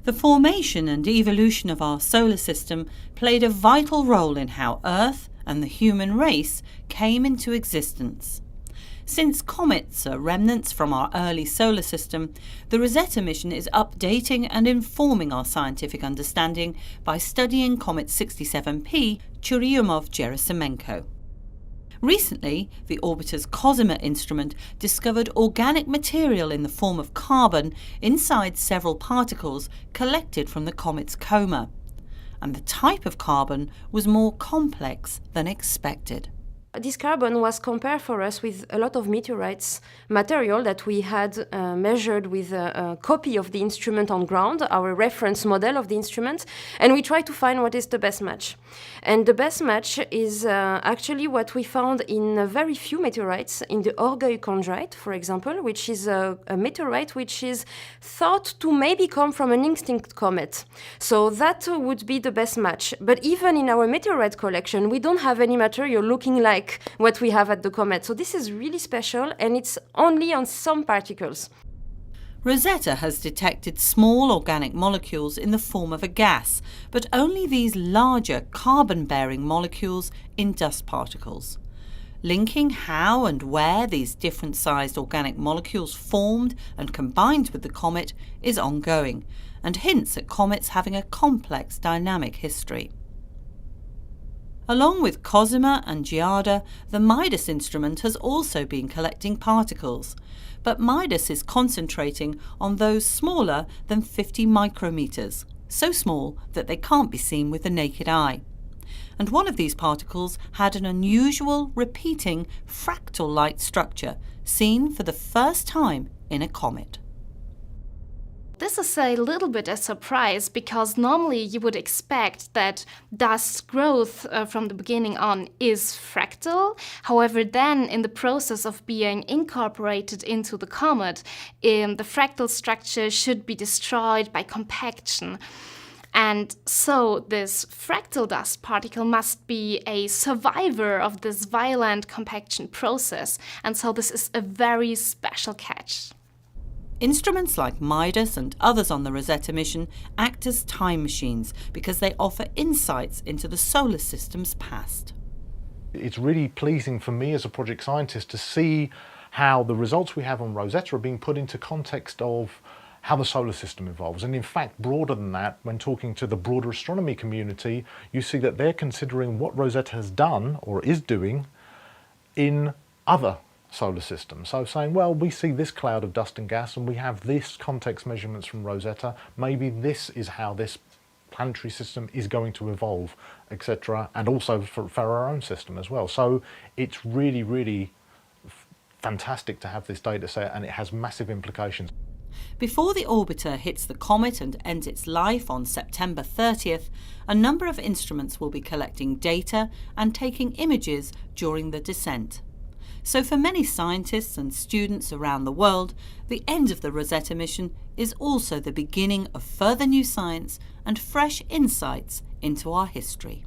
The formation and evolution of our solar system played a vital role in how Earth and the human race came into existence. Since comets are remnants from our early solar system, the Rosetta mission is updating and informing our scientific understanding by studying Comet 67P Churyumov-Gerasimenko. Recently, the orbiter's COSIMA instrument discovered organic material in the form of carbon inside several particles collected from the comet's coma, and the type of carbon was more complex than expected. This carbon was compared for us with a lot of meteorites material that we had measured with a copy of the instrument on ground, our reference model of the instrument, and we tried to find what is the best match. And the best match is actually what we found in very few meteorites, in the Orgueil chondrite, for example, which is a meteorite which is thought to maybe come from an extinct comet. So that would be the best match. But even in our meteorite collection, we don't have any material looking like what we have at the comet. So this is really special, and it's only on some particles. Rosetta has detected small organic molecules in the form of a gas, but only these larger carbon-bearing molecules in dust particles. Linking how and where these different-sized organic molecules formed and combined with the comet is ongoing, and hints at comets having a complex dynamic history. Along with COSIMA and GIADA, the MIDAS instrument has also been collecting particles, but MIDAS is concentrating on those smaller than 50 micrometers, so small that they can't be seen with the naked eye. And one of these particles had an unusual, repeating, fractal-like structure, seen for the first time in a comet. This is a little bit a surprise, because normally you would expect that dust growth from the beginning on is fractal. However, then in the process of being incorporated into the comet, the fractal structure should be destroyed by compaction. And so this fractal dust particle must be a survivor of this violent compaction process. And so this is a very special catch. Instruments like MIDAS and others on the Rosetta mission act as time machines because they offer insights into the solar system's past. It's really pleasing for me as a project scientist to see how the results we have on Rosetta are being put into context of how the solar system evolves. And in fact, broader than that, when talking to the broader astronomy community, you see that they're considering what Rosetta has done or is doing in other solar system. So saying, well, we see this cloud of dust and gas and we have this context measurements from Rosetta, maybe this is how this planetary system is going to evolve, etc. And also for our own system as well. So it's really, really fantastic to have this data set, and it has massive implications. Before the orbiter hits the comet and ends its life on September 30th, a number of instruments will be collecting data and taking images during the descent. So for many scientists and students around the world, the end of the Rosetta mission is also the beginning of further new science and fresh insights into our history.